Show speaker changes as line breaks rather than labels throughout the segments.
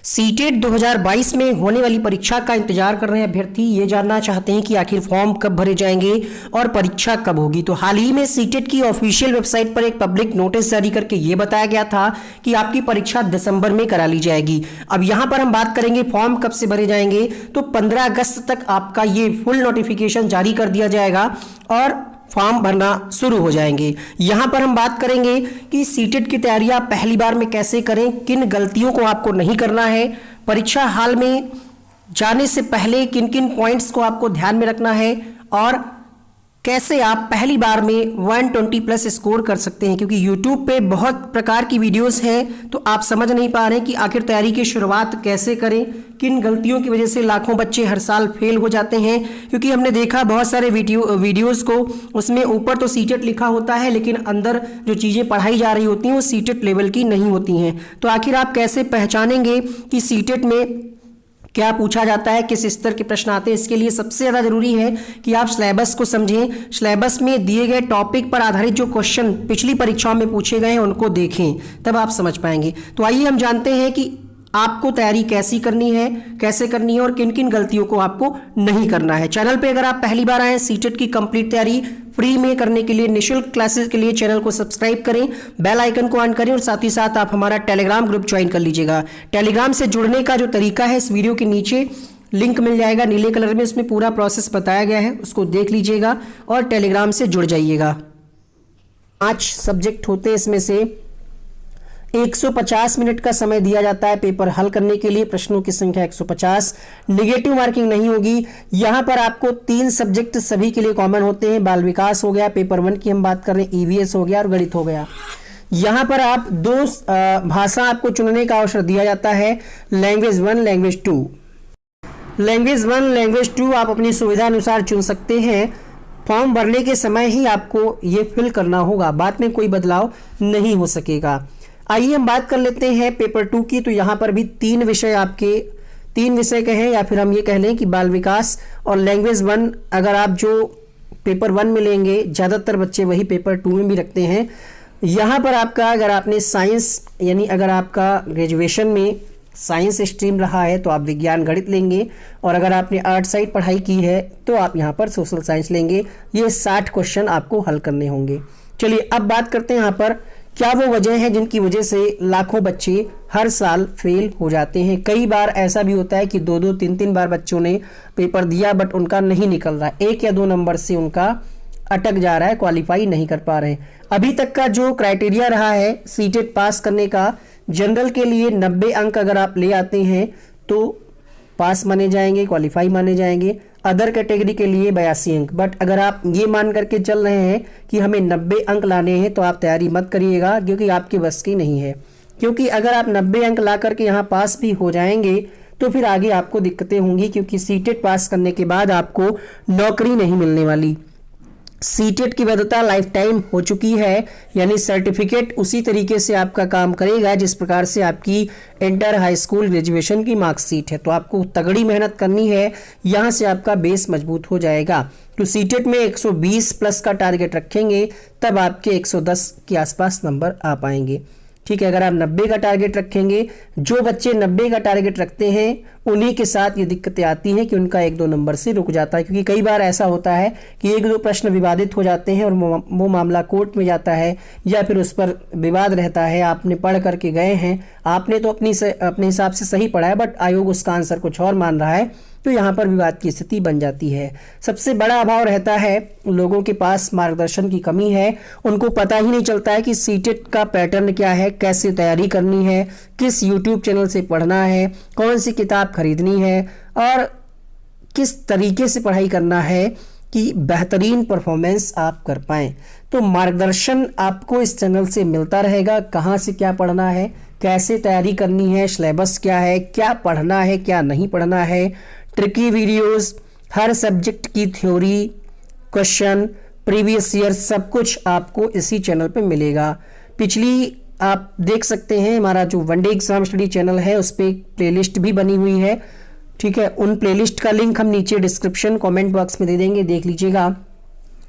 CTET 2022 में होने वाली परीक्षा का इंतजार कर रहे अभ्यर्थी ये जानना चाहते हैं कि आखिर फॉर्म कब भरे जाएंगे और परीक्षा कब होगी। तो हाल ही में सीटेट की ऑफिशियल वेबसाइट पर एक पब्लिक नोटिस जारी करके ये बताया गया था कि आपकी परीक्षा दिसंबर में करा ली जाएगी। अब यहां पर हम बात करेंगे फॉर्म कब से भरे जाएंगे, तो 15 अगस्त तक आपका ये फुल नोटिफिकेशन जारी कर दिया जाएगा और फॉर्म भरना शुरू हो जाएंगे। यहां पर हम बात करेंगे कि सीटेट की तैयारियां पहली बार में कैसे करें, किन गलतियों को आपको नहीं करना है, परीक्षा हाल में जाने से पहले किन किन पॉइंट्स को आपको ध्यान में रखना है और कैसे आप पहली बार में 120 प्लस स्कोर कर सकते हैं। क्योंकि YouTube पे बहुत प्रकार की वीडियोस हैं, तो आप समझ नहीं पा रहे हैं कि आखिर तैयारी की शुरुआत कैसे करें, किन गलतियों की वजह से लाखों बच्चे हर साल फेल हो जाते हैं। क्योंकि हमने देखा बहुत सारे वीडियोस को, उसमें ऊपर तो सीटेट लिखा होता है लेकिन अंदर जो चीज़ें पढ़ाई जा रही होती हैं वो सीटेट लेवल की नहीं होती हैं। तो आखिर आप कैसे पहचानेंगे कि सीटेट में क्या पूछा जाता है, किस स्तर के प्रश्न आते हैं। इसके लिए सबसे ज़्यादा जरूरी है कि आप सिलेबस को समझें, सिलेबस में दिए गए टॉपिक पर आधारित जो क्वेश्चन पिछली परीक्षाओं में पूछे गए हैं उनको देखें, तब आप समझ पाएंगे। तो आइए हम जानते हैं कि आपको तैयारी कैसे करनी है और किन किन गलतियों को आपको नहीं करना है। चैनल पे अगर आप पहली बार आए, सीटेट की कंप्लीट तैयारी फ्री में करने के लिए, निःशुल्क क्लासेस के लिए चैनल को सब्सक्राइब करें, बेल आइकन को ऑन करें और साथ ही साथ आप हमारा टेलीग्राम ग्रुप ज्वाइन कर लीजिएगा। टेलीग्राम से जुड़ने का जो तरीका है इस वीडियो के नीचे लिंक मिल जाएगा नीले कलर में, उसमें पूरा प्रोसेस बताया गया है, उसको देख लीजिएगा और टेलीग्राम से जुड़ जाइएगा। 5 सब्जेक्ट होते हैं, इसमें से 150 मिनट का समय दिया जाता है पेपर हल करने के लिए। प्रश्नों की संख्या 150, निगेटिव मार्किंग नहीं होगी। यहां पर आपको 3 सब्जेक्ट सभी के लिए कॉमन होते हैं। बाल विकास हो गया, पेपर 1 की हम बात कर रहे हैं, ईवीएस हो गया और गणित हो गया। यहां पर आप 2 भाषा आपको चुनने का अवसर दिया जाता है, लैंग्वेज 1, लैंग्वेज 2। लैंग्वेज 1, लैंग्वेज 2 आप अपनी सुविधा अनुसार चुन सकते हैं। फॉर्म भरने के समय ही आपको ये फिल करना होगा, बाद में कोई बदलाव नहीं हो सकेगा। आइए हम बात कर लेते हैं पेपर 2 की। तो यहाँ पर भी 3 विषय आपके 3 विषय के हैं, या फिर हम ये कह लें कि बाल विकास और लैंग्वेज 1 अगर आप जो पेपर 1 में लेंगे, ज़्यादातर बच्चे वही पेपर 2 में भी रखते हैं। यहाँ पर आपका अगर आपने साइंस, यानी अगर आपका ग्रेजुएशन में साइंस स्ट्रीम रहा है तो आप विज्ञान गणित लेंगे, और अगर आपने आर्ट साइड पढ़ाई की है तो आप यहाँ पर सोशल साइंस लेंगे। ये 60 क्वेश्चन आपको हल करने होंगे। चलिए अब बात करते हैं यहाँ पर क्या वो वजह है जिनकी वजह से लाखों बच्चे हर साल फेल हो जाते हैं। कई बार ऐसा भी होता है कि 2-2, 3-3 बार बच्चों ने पेपर दिया बट उनका नहीं निकल रहा है, 1 या 2 नंबर से उनका अटक जा रहा है, क्वालिफाई नहीं कर पा रहे हैं। अभी तक का जो क्राइटेरिया रहा है सीटेट पास करने का, जनरल के लिए 90 अंक अगर आप ले आते हैं तो पास माने जाएंगे, क्वालिफाई माने जाएंगे। अदर कैटेगरी के लिए 82 अंक। बट अगर आप ये मान करके चल रहे हैं कि हमें 90 अंक लाने हैं तो आप तैयारी मत करिएगा, क्योंकि आपके बस की नहीं है। क्योंकि अगर आप 90 अंक ला करके यहाँ पास भी हो जाएंगे तो फिर आगे आपको दिक्कतें होंगी, क्योंकि सीटेट पास करने के बाद आपको नौकरी नहीं मिलने वाली। सीटेट की वैधता लाइफ टाइम हो चुकी है, यानी सर्टिफिकेट उसी तरीके से आपका काम करेगा जिस प्रकार से आपकी इंटर, हाई स्कूल, ग्रेजुएशन की मार्कशीट है। तो आपको तगड़ी मेहनत करनी है, यहाँ से आपका बेस मजबूत हो जाएगा। तो सीटेट में 120 प्लस का टारगेट रखेंगे तब आपके 110 के आसपास नंबर आ पाएंगे। ठीक है, अगर आप 90 का टारगेट रखेंगे, जो बच्चे 90 का टारगेट रखते हैं उन्हीं के साथ ये दिक्कतें आती हैं कि उनका 1-2 नंबर से रुक जाता है। क्योंकि कई बार ऐसा होता है कि 1-2 प्रश्न विवादित हो जाते हैं और वो मामला कोर्ट में जाता है या फिर उस पर विवाद रहता है। आपने पढ़ करके गए हैं, आपने तो अपने हिसाब से सही पढ़ा है, बट आयोग उसका आंसर कुछ और मान रहा है, तो यहाँ पर विवाद की स्थिति बन जाती है। सबसे बड़ा अभाव रहता है लोगों के पास मार्गदर्शन की कमी है। उनको पता ही नहीं चलता है कि सीटेट का पैटर्न क्या है, कैसे तैयारी करनी है, किस यूट्यूब चैनल से पढ़ना है, कौन सी किताब खरीदनी है और किस तरीके से पढ़ाई करना है कि बेहतरीन परफॉर्मेंस आप कर पाएँ। तो मार्गदर्शन आपको इस चैनल से मिलता रहेगा, कहाँ से क्या पढ़ना है, कैसे तैयारी करनी है, सिलेबस क्या है, क्या पढ़ना है, क्या नहीं पढ़ना है, ट्रिकी वीडियोस, हर सब्जेक्ट की थ्योरी, क्वेश्चन, प्रीवियस ईयर, सब कुछ आपको इसी चैनल पे मिलेगा। पिछली आप देख सकते हैं हमारा जो वनडे एग्जाम स्टडी चैनल है उस पर प्लेलिस्ट भी बनी हुई है। ठीक है, उन प्लेलिस्ट का लिंक हम नीचे डिस्क्रिप्शन कमेंट बॉक्स में दे देंगे, देख लीजिएगा।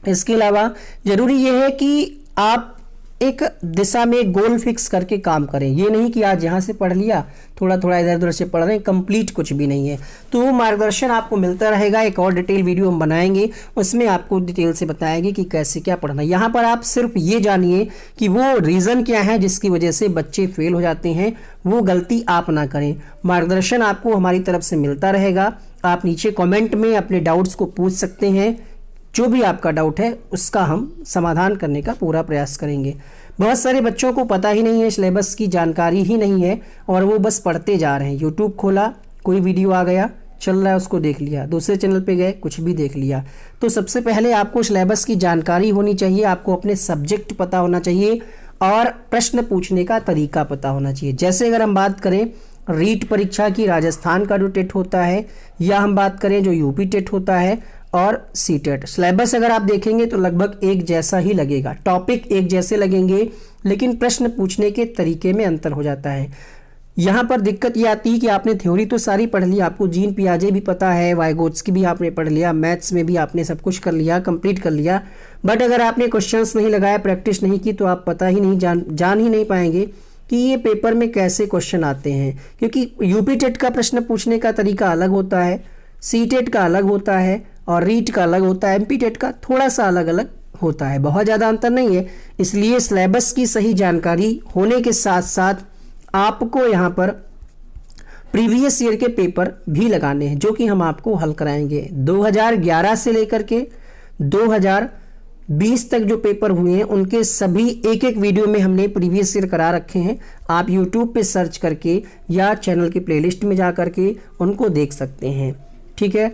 इसके अलावा ज़रूरी यह है कि आप एक दिशा में गोल फिक्स करके काम करें। ये नहीं कि आज यहाँ से पढ़ लिया, थोड़ा थोड़ा इधर उधर से पढ़ रहे हैं, कंप्लीट कुछ भी नहीं है। तो वो मार्गदर्शन आपको मिलता रहेगा। एक और डिटेल वीडियो हम बनाएंगे, उसमें आपको डिटेल से बताएंगे कि कैसे क्या पढ़ना है। यहाँ पर आप सिर्फ ये जानिए कि वो रीज़न क्या है जिसकी वजह से बच्चे फेल हो जाते हैं, वो गलती आप ना करें। मार्गदर्शन आपको हमारी तरफ से मिलता रहेगा। आप नीचे कमेंट में अपने डाउट्स को पूछ सकते हैं। जो भी आपका डाउट है उसका हम समाधान करने का पूरा प्रयास करेंगे। बहुत सारे बच्चों को पता ही नहीं है, सिलेबस की जानकारी ही नहीं है और वो बस पढ़ते जा रहे हैं। यूट्यूब खोला, कोई वीडियो आ गया, चल रहा है, उसको देख लिया, दूसरे चैनल पे गए, कुछ भी देख लिया। तो सबसे पहले आपको सिलेबस की जानकारी होनी चाहिए, आपको अपने सब्जेक्ट पता होना चाहिए और प्रश्न पूछने का तरीका पता होना चाहिए। जैसे अगर हम बात करें रीट परीक्षा की, राजस्थान का जो टेट होता है, या हम बात करें जो यूपी टेट होता है और सी टेट, सिलेबस अगर आप देखेंगे तो लगभग एक जैसा ही लगेगा, टॉपिक एक जैसे लगेंगे, लेकिन प्रश्न पूछने के तरीके में अंतर हो जाता है। यहाँ पर दिक्कत ये आती है कि आपने थ्योरी तो सारी पढ़ ली, आपको जीन पियाजे भी पता है, वाइगोत्स्की भी आपने पढ़ लिया, मैथ्स में भी आपने सब कुछ कर लिया, कंप्लीट कर लिया, बट अगर आपने क्वेश्चंस नहीं लगाया, प्रैक्टिस नहीं की, तो आप पता ही नहीं जान ही नहीं पाएंगे कि ये पेपर में कैसे क्वेश्चन आते हैं। क्योंकि यूपी टेट का प्रश्न पूछने का तरीका अलग होता है, सी टेट का अलग होता है और रीट का अलग होता है, एमपी टेट का थोड़ा सा अलग अलग होता है, बहुत ज़्यादा अंतर नहीं है। इसलिए सिलेबस की सही जानकारी होने के साथ साथ आपको यहाँ पर प्रीवियस ईयर के पेपर भी लगाने हैं, जो कि हम आपको हल कराएंगे। 2011 से लेकर के 2020 तक जो पेपर हुए हैं उनके सभी एक एक वीडियो में हमने प्रीवियस ईयर करा रखे हैं। आप यूट्यूब पे सर्च करके या चैनल की प्लेलिस्ट में जा करके उनको देख सकते हैं। ठीक है,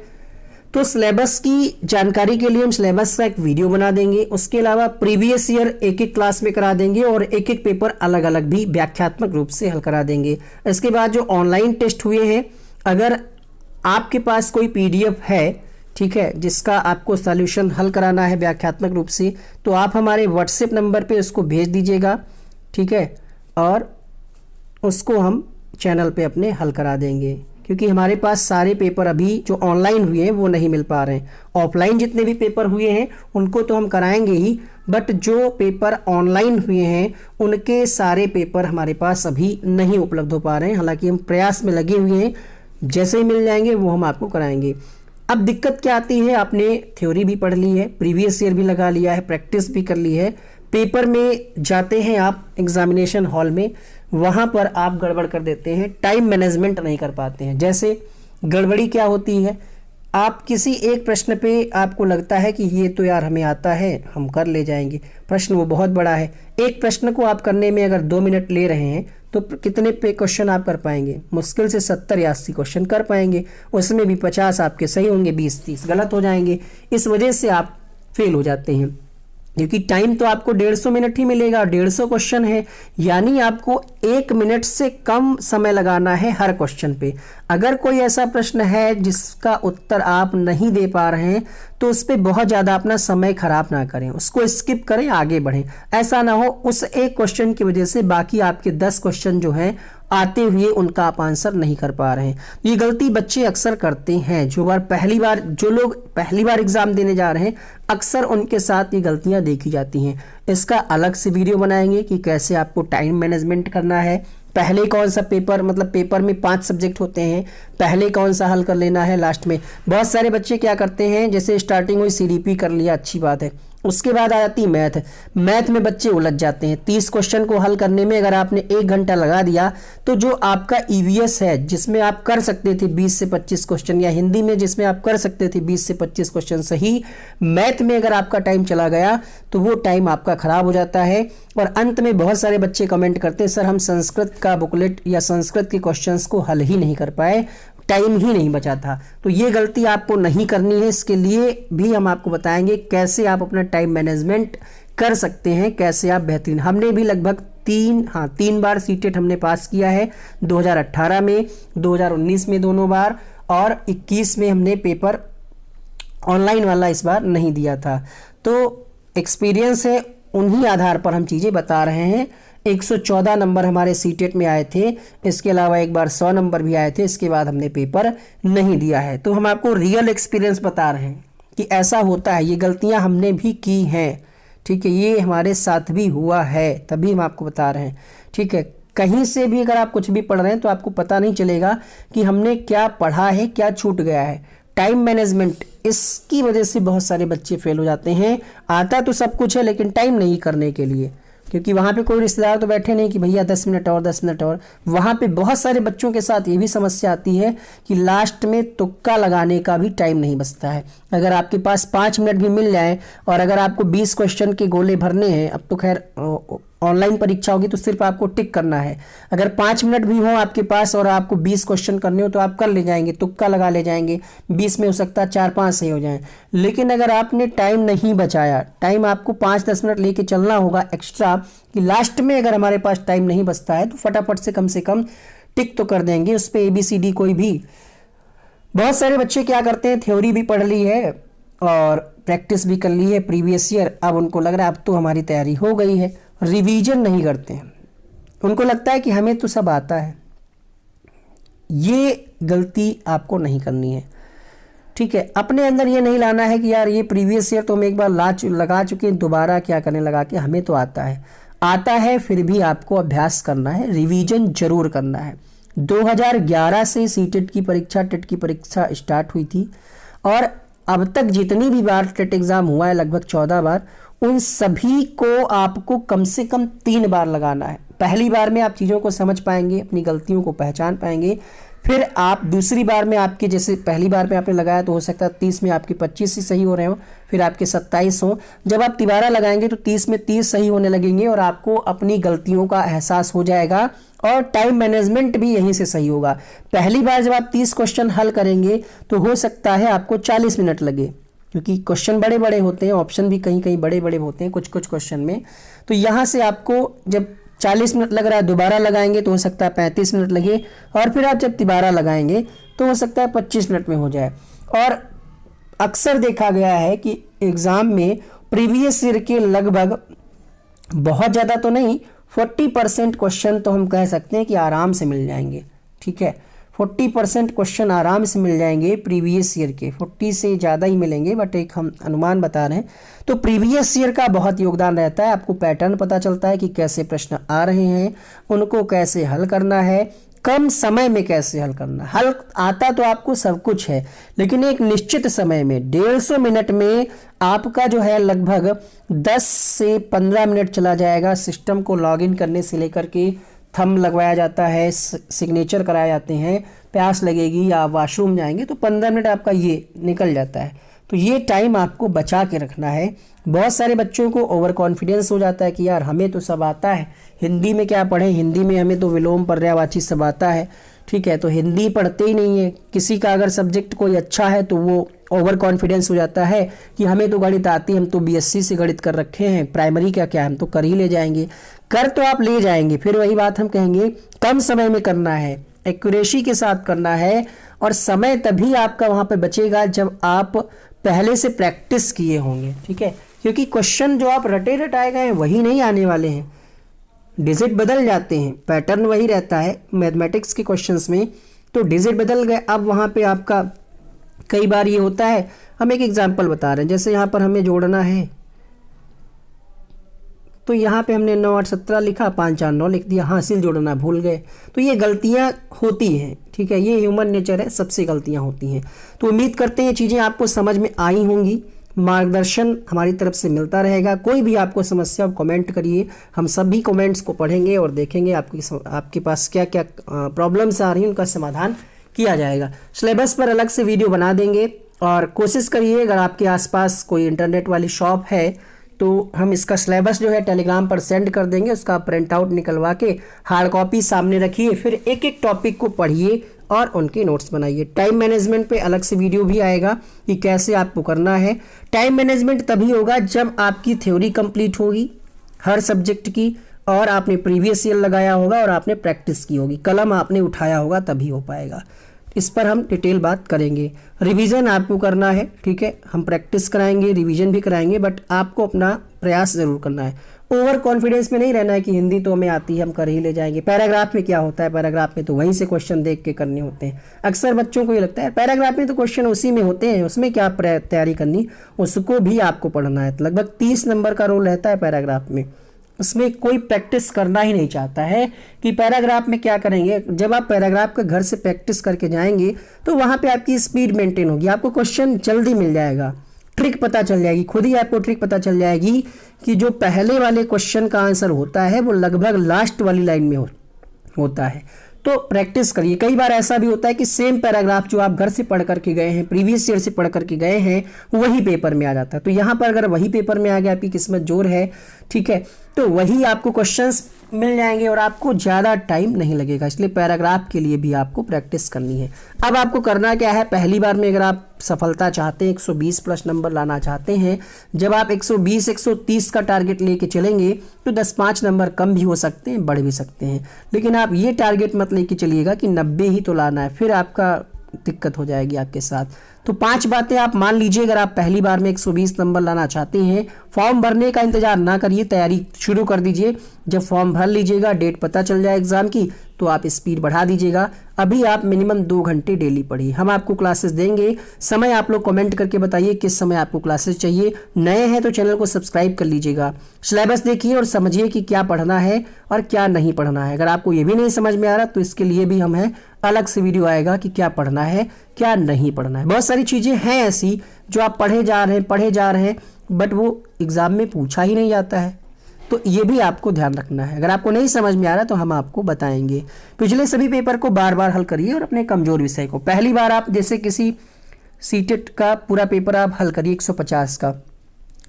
तो सिलेबस की जानकारी के लिए हम सिलेबस का एक वीडियो बना देंगे। उसके अलावा प्रीवियस ईयर एक एक क्लास में करा देंगे और एक एक पेपर अलग अलग भी व्याख्यात्मक रूप से हल करा देंगे। इसके बाद जो ऑनलाइन टेस्ट हुए हैं, अगर आपके पास कोई पीडीएफ है, ठीक है, जिसका आपको सॉल्यूशन हल कराना है व्याख्यात्मक रूप से, तो आप हमारे व्हाट्सएप नंबर पे उसको भेज दीजिएगा। ठीक है, और उसको हम चैनल पे अपने हल करा देंगे। क्योंकि हमारे पास सारे पेपर अभी जो ऑनलाइन हुए हैं वो नहीं मिल पा रहे हैं। ऑफलाइन जितने भी पेपर हुए हैं उनको तो हम कराएंगे ही, बट जो पेपर ऑनलाइन हुए हैं उनके सारे पेपर हमारे पास अभी नहीं उपलब्ध हो पा रहे हैं। हालांकि हम प्रयास में लगे हुए हैं, जैसे ही मिल जाएंगे वो हम आपको कराएंगे। अब दिक्कत क्या आती है, आपने थ्योरी भी पढ़ ली है, प्रीवियस ईयर भी लगा लिया है, प्रैक्टिस भी कर ली है, पेपर में जाते हैं आप एग्जामिनेशन हॉल में, वहाँ पर आप गड़बड़ कर देते हैं, टाइम मैनेजमेंट नहीं कर पाते हैं। जैसे गड़बड़ी क्या होती है, आप किसी एक प्रश्न पे आपको लगता है कि ये तो यार हमें आता है, हम कर ले जाएंगे, प्रश्न वो बहुत बड़ा है। एक प्रश्न को आप करने में अगर 2 मिनट ले रहे हैं तो कितने पे क्वेश्चन आप कर पाएंगे? मुश्किल से 70 या 80 क्वेश्चन कर पाएंगे, उसमें भी 50 आपके सही होंगे, 20-30 गलत हो जाएंगे। इस वजह से आप फेल हो जाते हैं, क्योंकि टाइम तो आपको 150 मिनट ही मिलेगा और 150 क्वेश्चन है, यानी आपको 1 मिनट से कम समय लगाना है हर क्वेश्चन पे। अगर कोई ऐसा प्रश्न है जिसका उत्तर आप नहीं दे पा रहे हैं तो उस पर बहुत ज़्यादा अपना समय खराब ना करें, उसको स्किप करें, आगे बढ़ें। ऐसा ना हो उस एक क्वेश्चन की वजह से बाकी आपके 10 क्वेश्चन जो हैं आते हुए उनका आप आंसर नहीं कर पा रहे हैं। ये गलती बच्चे अक्सर करते हैं, जो लोग पहली बार एग्जाम देने जा रहे हैं, अक्सर उनके साथ ये गलतियां देखी जाती हैं। इसका अलग से वीडियो बनाएंगे कि कैसे आपको टाइम मैनेजमेंट करना है, पहले कौन सा पेपर, मतलब पेपर में 5 सब्जेक्ट होते हैं, पहले कौन सा हल कर लेना है लास्ट में। बहुत सारे बच्चे क्या करते हैं, जैसे स्टार्टिंग हुई सीडीपी कर लिया, अच्छी बात है, उसके बाद आ जाती मैथ में बच्चे उलझ जाते हैं। 30 क्वेश्चन को हल करने में अगर आपने 1 घंटा लगा दिया तो जो आपका ईवीएस है जिसमें आप कर सकते थे 20 से 25 क्वेश्चन, या हिंदी में जिसमें आप कर सकते थे 20 से 25 क्वेश्चन सही, मैथ में अगर आपका टाइम चला गया तो वो टाइम आपका खराब हो जाता है। और अंत में बहुत सारे बच्चे कमेंट करते हैं, सर हम संस्कृत का बुकलेट या संस्कृत के क्वेश्चंस को हल ही नहीं कर पाए, टाइम ही नहीं बचा था। तो ये गलती आपको नहीं करनी है। इसके लिए भी हम आपको बताएंगे कैसे आप अपना टाइम मैनेजमेंट कर सकते हैं, कैसे आप बेहतरीन। हमने भी लगभग 3 बार सीटेट हमने पास किया है, 2018 में, 2019 में दोनों बार, और 21 में हमने पेपर ऑनलाइन वाला इस बार नहीं दिया था। तो एक्सपीरियंस है, उन्हीं आधार पर हम चीज़ें बता रहे हैं। 114 नंबर हमारे सीटेट में आए थे, इसके अलावा एक बार 100 नंबर भी आए थे, इसके बाद हमने पेपर नहीं दिया है। तो हम आपको रियल एक्सपीरियंस बता रहे हैं कि ऐसा होता है, ये गलतियां हमने भी की हैं। ठीक है, ये हमारे साथ भी हुआ है, तभी हम आपको बता रहे हैं। ठीक है, कहीं से भी अगर आप कुछ भी पढ़ रहे हैं तो आपको पता नहीं चलेगा कि हमने क्या पढ़ा है, क्या छूट गया है। टाइम मैनेजमेंट, इसकी वजह से बहुत सारे बच्चे फेल हो जाते हैं। आता तो सब कुछ है लेकिन टाइम नहीं करने के लिए, क्योंकि वहाँ पे कोई रिश्तेदार तो बैठे नहीं कि भैया 10 मिनट और 10 मिनट और। वहाँ पे बहुत सारे बच्चों के साथ ये भी समस्या आती है कि लास्ट में तुक्का लगाने का भी टाइम नहीं बचता है। अगर आपके पास 5 मिनट भी मिल जाए और अगर आपको 20 क्वेश्चन के गोले भरने हैं, अब तो खैर ऑनलाइन परीक्षा होगी तो सिर्फ आपको टिक करना है। अगर 5 मिनट भी हो आपके पास और आपको 20 क्वेश्चन करने हो तो आप कर ले जाएंगे, तुक्का लगा ले जाएंगे, 20 में हो सकता है 4-5 सही हो जाएं। लेकिन अगर आपने टाइम नहीं बचाया, टाइम आपको 5-10 मिनट लेके चलना होगा एक्स्ट्रा, कि लास्ट में अगर हमारे पास टाइम नहीं बचता है तो फटाफट से कम टिक तो कर देंगे उस पर ABCD कोई भी। बहुत सारे बच्चे क्या करते हैं, थ्योरी भी पढ़ ली है और प्रैक्टिस भी कर ली है प्रीवियस ईयर, अब उनको लग रहा है अब तो हमारी तैयारी हो गई है, रिवीजन नहीं करते हैं। उनको लगता है कि हमें तो सब आता है। ये गलती आपको नहीं करनी है। ठीक है, अपने अंदर ये नहीं लाना है कि यार ये प्रीवियस ईयर तो हम एक बार लगा चुके हैं, दोबारा क्या करने लगा के, हमें तो आता है फिर भी आपको अभ्यास करना है, रिवीजन जरूर करना है। 2011 से सीटेट की परीक्षा, टेट की परीक्षा स्टार्ट हुई थी और अब तक जितनी भी बार टेट एग्जाम हुआ है, लगभग 14 बार, उन सभी को आपको कम से कम 3 बार लगाना है। पहली बार में आप चीज़ों को समझ पाएंगे, अपनी गलतियों को पहचान पाएंगे, फिर आप दूसरी बार में आपके, जैसे पहली बार में आपने लगाया तो हो सकता है 30 में आपके 25 ही सही हो रहे हो, फिर आपके 27 हो। जब आप तिबारा लगाएंगे तो 30 में 30 सही होने लगेंगे और आपको अपनी गलतियों का एहसास हो जाएगा और टाइम मैनेजमेंट भी यहीं से सही होगा। पहली बार जब आप 30 क्वेश्चन हल करेंगे तो हो सकता है आपको 40 मिनट लगे, क्योंकि क्वेश्चन बड़े बड़े होते हैं, ऑप्शन भी कहीं कहीं बड़े बड़े होते हैं कुछ कुछ क्वेश्चन में। तो यहाँ से आपको जब 40 मिनट लग रहा है, दोबारा लगाएंगे तो हो सकता है 35 मिनट लगे, और फिर आप जब तिबारा लगाएंगे तो हो सकता है 25 मिनट में हो जाए। और अक्सर देखा गया है कि एग्ज़ाम में प्रीवियस ईयर के लगभग, बहुत ज़्यादा तो नहीं, 40% क्वेश्चन तो हम कह सकते हैं कि आराम से मिल जाएंगे। ठीक है, 40% क्वेश्चन आराम से मिल जाएंगे प्रीवियस ईयर के, 40 से ज़्यादा ही मिलेंगे, बट एक हम अनुमान बता रहे हैं। तो प्रीवियस ईयर का बहुत योगदान रहता है, आपको पैटर्न पता चलता है कि कैसे प्रश्न आ रहे हैं, उनको कैसे हल करना है, कम समय में कैसे हल करना। हल आता तो आपको सब कुछ है, लेकिन एक निश्चित समय में 150 मिनट में आपका जो है लगभग 10 से 15 मिनट चला जाएगा। सिस्टम को लॉगिन करने से लेकर के थंब लगवाया जाता है, सिग्नेचर कराए जाते हैं, प्यास लगेगी या वॉशरूम जाएंगे तो 15 मिनट आपका ये निकल जाता है। तो ये टाइम आपको बचा के रखना है। बहुत सारे बच्चों को ओवर कॉन्फिडेंस हो जाता है कि यार हमें तो सब आता है, हिंदी में क्या पढ़ें, हिंदी में हमें तो विलोम पर्यायवाची सब आता है। ठीक है, तो हिंदी पढ़ते ही नहीं है। किसी का अगर सब्जेक्ट कोई अच्छा है तो वो ओवर कॉन्फिडेंस हो जाता है कि हमें तो गणित आती है, हम तो BSc से गणित कर रखे हैं, प्राइमरी का क्या, हम तो कर ही ले जाएंगे। कर तो आप ले जाएंगे, फिर वही बात हम कहेंगे कम समय में करना है, एक्यूरेसी के साथ करना है, और समय तभी आपका वहाँ पे बचेगा जब आप पहले से प्रैक्टिस किए होंगे। ठीक है, क्योंकि क्वेश्चन जो आप रटे रटाए गए वही नहीं आने वाले हैं, डिजिट बदल जाते हैं, पैटर्न वही रहता है मैथमेटिक्स के क्वेश्चंस में, तो डिजिट बदल गए। अब वहाँ पे आपका कई बार ये होता है, हम एक एग्जांपल बता रहे हैं, जैसे यहाँ पर हमें जोड़ना है तो यहाँ पे हमने 9 8 17 लिखा, 5 4 9 लिख दिया, हासिल जोड़ना भूल गए। तो ये गलतियाँ होती हैं। ठीक है, ये ह्यूमन नेचर है, सबसे गलतियाँ होती हैं। तो उम्मीद करते हैं ये चीज़ें आपको समझ में आई होंगी, मार्गदर्शन हमारी तरफ से मिलता रहेगा। कोई भी आपको समस्या कमेंट करिए, हम सभी कमेंट्स को पढ़ेंगे और देखेंगे आपके पास क्या क्या प्रॉब्लम्स आ रही हैं, उनका समाधान किया जाएगा। सिलेबस पर अलग से वीडियो बना देंगे और कोशिश करिए अगर आपके आसपास कोई इंटरनेट वाली शॉप है तो हम इसका सिलेबस जो है टेलीग्राम पर सेंड कर देंगे, उसका प्रिंट आउट निकलवा के हार्ड कॉपी सामने रखिए, फिर एक एक टॉपिक को पढ़िए और उनके नोट्स बनाइए। टाइम मैनेजमेंट पे अलग से वीडियो भी आएगा कि कैसे आपको करना है। टाइम मैनेजमेंट तभी होगा जब आपकी थ्योरी कंप्लीट होगी हर सब्जेक्ट की, और आपने प्रीवियस ईयर लगाया होगा और आपने प्रैक्टिस की होगी, कलम आपने उठाया होगा, तभी हो पाएगा। इस पर हम डिटेल बात करेंगे। रिवीजन आपको करना है, ठीक है, हम प्रैक्टिस कराएंगे, रिवीजन भी कराएंगे, बट आपको अपना प्रयास ज़रूर करना है। ओवर कॉन्फिडेंस में नहीं रहना है कि हिंदी तो हमें आती है, हम कर ही ले जाएंगे। पैराग्राफ में क्या होता है, पैराग्राफ में तो वहीं से क्वेश्चन देख के करने होते हैं। अक्सर बच्चों को ये लगता है पैराग्राफ में तो क्वेश्चन उसी में होते हैं, उसमें क्या तैयारी करनी, उसको भी आपको पढ़ना है। लगभग 30 नंबर का रोल रहता है पैराग्राफ में। उसमें कोई प्रैक्टिस करना ही नहीं चाहता है कि पैराग्राफ में क्या करेंगे। जब आप पैराग्राफ का घर से प्रैक्टिस करके जाएंगे तो वहाँ पे आपकी स्पीड मेंटेन होगी, आपको क्वेश्चन जल्दी मिल जाएगा, ट्रिक पता चल जाएगी, खुद ही आपको ट्रिक पता चल जाएगी कि जो पहले वाले क्वेश्चन का आंसर होता है वो लगभग लास्ट वाली लाइन में होता है। तो प्रैक्टिस करिए। कई बार ऐसा भी होता है कि सेम पैराग्राफ जो आप घर से पढ़ करके गए हैं, प्रीवियस ईयर से पढ़ करके गए हैं, वही पेपर में आ जाता है। तो यहाँ पर अगर वही पेपर में आ गया, आपकी किस्मत जोर है, ठीक है, तो वही आपको क्वेश्चंस मिल जाएंगे और आपको ज़्यादा टाइम नहीं लगेगा। इसलिए पैराग्राफ के लिए भी आपको प्रैक्टिस करनी है। अब आपको करना क्या है, पहली बार में अगर आप सफलता चाहते हैं, 120 प्लस नंबर लाना चाहते हैं, जब आप 120 130 का टारगेट लेके चलेंगे तो 10-5 नंबर कम भी हो सकते हैं, बढ़ भी सकते हैं। लेकिन आप ये टारगेट मत लेके चलिएगा कि 90 ही तो लाना है, फिर आपका दिक्कत हो जाएगी आपके साथ। तो 5 बातें आप मान लीजिए। अगर आप पहली बार में 120 नंबर लाना चाहते हैं, फॉर्म भरने का इंतजार ना करिए, तैयारी शुरू कर दीजिए। जब फॉर्म भर लीजिएगा, डेट पता चल जाए एग्जाम की, तो आप स्पीड बढ़ा दीजिएगा। अभी आप मिनिमम 2 घंटे डेली पढ़िए। हम आपको क्लासेस देंगे, समय आप लोग कमेंट करके बताइए किस समय आपको क्लासेस चाहिए। नए हैं तो चैनल को सब्सक्राइब कर लीजिएगा। सिलेबस देखिए और समझिए कि क्या पढ़ना है और क्या नहीं पढ़ना है। अगर आपको ये भी नहीं समझ में आ रहा तो इसके लिए भी हम हैं, अलग से वीडियो आएगा कि क्या पढ़ना है क्या नहीं पढ़ना है। बहुत सारी चीज़ें हैं ऐसी जो आप पढ़े जा रहे हैं बट वो एग्ज़ाम में पूछा ही नहीं जाता है। तो ये भी आपको ध्यान रखना है। अगर आपको नहीं समझ में आ रहा तो हम आपको बताएंगे। पिछले सभी पेपर को बार बार हल करिए और अपने कमज़ोर विषय को पहली बार आप जैसे किसी सीटेट का पूरा पेपर आप हल करिए 150 का,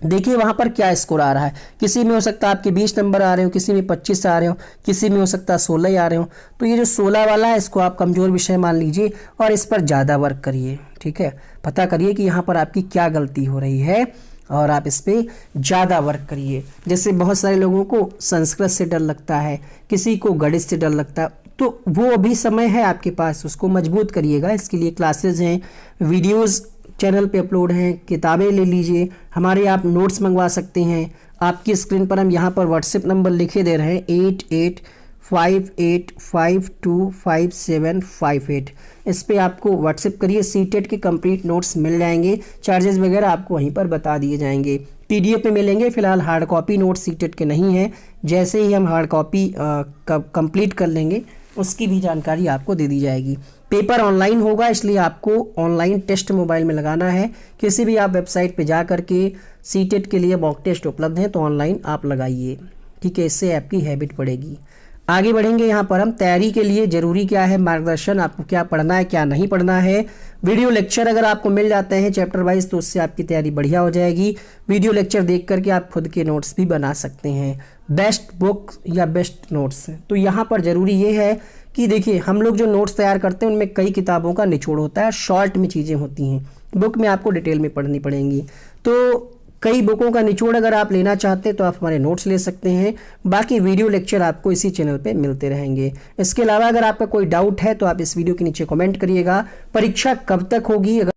देखिए वहाँ पर क्या स्कोर आ रहा है। किसी में हो सकता है आपके 20 नंबर आ रहे हो, किसी में 25 आ रहे हो, किसी में हो सकता है 16 आ रहे हो। तो ये जो 16 वाला है इसको आप कमज़ोर विषय मान लीजिए और इस पर ज़्यादा वर्क करिए, ठीक है। पता करिए कि यहाँ पर आपकी क्या गलती हो रही है और आप इस पर ज़्यादा वर्क करिए। जैसे बहुत सारे लोगों को संस्कृत से डर लगता है, किसी को गणित से डर लगता है, तो वो अभी समय है आपके पास, उसको मजबूत करिएगा। इसके लिए क्लासेस हैं, वीडियोज़ चैनल पे अपलोड हैं, किताबें ले लीजिए, हमारे आप नोट्स मंगवा सकते हैं। आपकी स्क्रीन पर हम यहाँ पर व्हाट्सएप नंबर लिखे दे रहे हैं 8858525758। इस पे आपको व्हाट्सएप करिए, सीटेट के कंप्लीट नोट्स मिल जाएंगे, चार्जेस वगैरह आपको वहीं पर बता दिए जाएंगे। पीडीएफ में मिलेंगे, फिलहाल हार्ड कॉपी नोट्स सीटेट के नहीं हैं। जैसे ही हम हार्ड कॉपी कंप्लीट कर लेंगे उसकी भी जानकारी आपको दे दी जाएगी। पेपर ऑनलाइन होगा, इसलिए आपको ऑनलाइन टेस्ट मोबाइल में लगाना है। किसी भी आप वेबसाइट पे जा करके सीटेट के लिए मॉक टेस्ट उपलब्ध हैं तो ऑनलाइन आप लगाइए, ठीक है। इससे आपकी हैबिट बढ़ेगी। आगे बढ़ेंगे। यहाँ पर हम तैयारी के लिए ज़रूरी क्या है, मार्गदर्शन, आपको क्या पढ़ना है क्या नहीं पढ़ना है। वीडियो लेक्चर अगर आपको मिल जाते हैं चैप्टर वाइज तो उससे आपकी तैयारी बढ़िया हो जाएगी। वीडियो लेक्चर देख करके आप खुद के नोट्स भी बना सकते हैं। बेस्ट बुक या बेस्ट नोट्स, तो यहाँ पर ज़रूरी ये है कि देखिए हम लोग जो नोट्स तैयार करते हैं उनमें कई किताबों का निचोड़ होता है, शॉर्ट में चीज़ें होती हैं, बुक में आपको डिटेल में पढ़नी पड़ेंगी। तो कई बुकों का निचोड़ अगर आप लेना चाहते हैं तो आप हमारे नोट्स ले सकते हैं। बाकी वीडियो लेक्चर आपको इसी चैनल पे मिलते रहेंगे। इसके अलावा अगर आपका कोई डाउट है तो आप इस वीडियो के नीचे कमेंट करिएगा। परीक्षा कब तक होगी, अगर